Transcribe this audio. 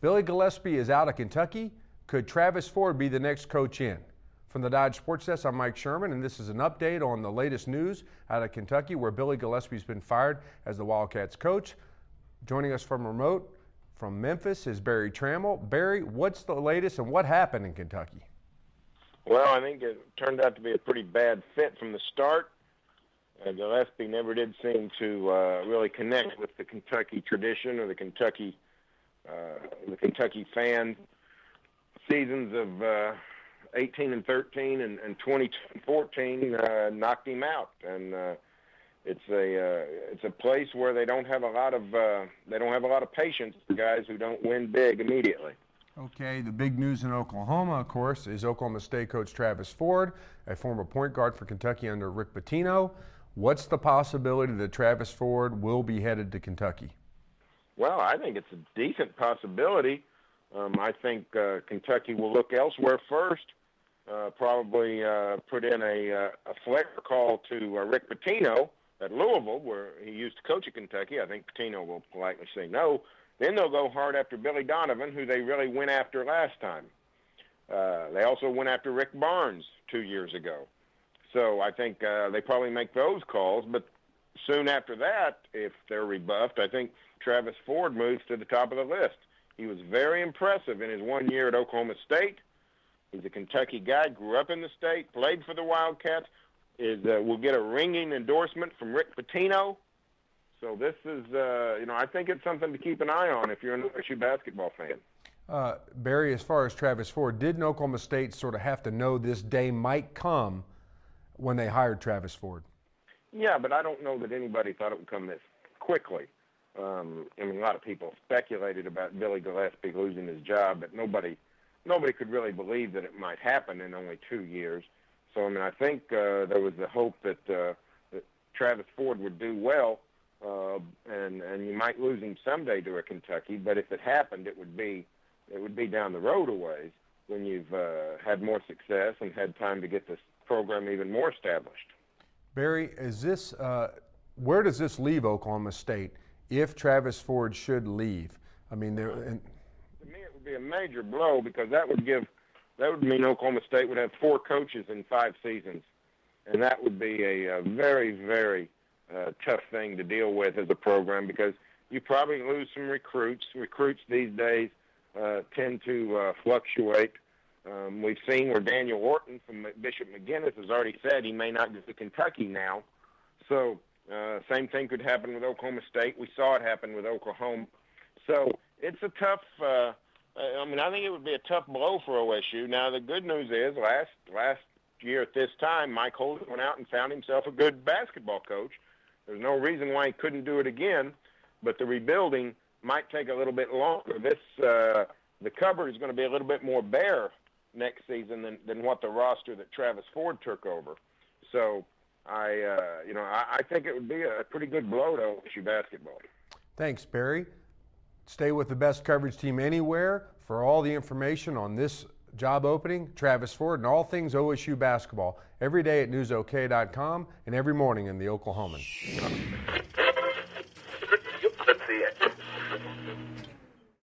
Billy Gillispie is out of Kentucky. Could Travis Ford be the next coach in? From the Dodge Sports Desk, I'm Mike Sherman, and this is an update on the latest news out of Kentucky, where Billy Gillispie's been fired as the Wildcats coach. Joining us from remote from Memphis is Barry Trammell. Barry, what's the latest and what happened in Kentucky? Well, I think it turned out to be a pretty bad fit from the start. Gillispie never did seem to really connect with the Kentucky tradition or the Kentucky fans. Seasons of 18 and 13 and 2014 knocked him out, and it's a place where they don't have a lot of patience for guys who don't win big immediately. Okay, the big news in Oklahoma, of course, is Oklahoma State coach Travis Ford, a former point guard for Kentucky under Rick Pitino. What's the possibility that Travis Ford will be headed to Kentucky? Well, I think it's a decent possibility. I think Kentucky will look elsewhere first, probably put in a flare call to Rick Pitino at Louisville, where he used to coach at Kentucky. I think Pitino will politely say no. Then they'll go hard after Billy Donovan, who they really went after last time. They also went after Rick Barnes 2 years ago. So I think they probably make those calls. But soon after that, if they're rebuffed, I think Travis Ford moves to the top of the list. He was very impressive in his 1 year at Oklahoma State. He's a Kentucky guy, grew up in the state, played for the Wildcats, will get a ringing endorsement from Rick Pitino. So this is, I think it's something to keep an eye on if you're an OSU basketball fan. Barry, as far as Travis Ford, didn't Oklahoma State sort of have to know this day might come when they hired Travis Ford? Yeah, but I don't know that anybody thought it would come this quickly. A lot of people speculated about Billy Gillispie losing his job, but nobody could really believe that it might happen in only 2 years. So, I think there was the hope that Travis Ford would do well, and you might lose him someday to a Kentucky. But if it happened, it would be down the road a ways when you've had more success and had time to get this program even more established. Barry, where does this leave Oklahoma State if Travis Ford should leave? To me, it would be a major blow, because that would mean Oklahoma State would have 4 coaches in 5 seasons, and that would be a very, very tough thing to deal with as a program, because you probably lose some recruits. Recruits these days tend to fluctuate. We've seen where Daniel Orton from Bishop McGinnis has already said he may not get to Kentucky now. So same thing could happen with Oklahoma State. We saw it happen with Oklahoma. So it's a tough I think it would be a tough blow for OSU. Now, the good news is last year at this time, Mike Holden went out and found himself a good basketball coach. There's no reason why he couldn't do it again, but the rebuilding might take a little bit longer. The cupboard is going to be a little bit more bare next season than what the roster that Travis Ford took over. So I think it would be a pretty good blow to OSU basketball. Thanks, Barry. Stay with the best coverage team anywhere for all the information on this job opening, Travis Ford, and all things OSU basketball every day at newsok.com and every morning in the Oklahoman.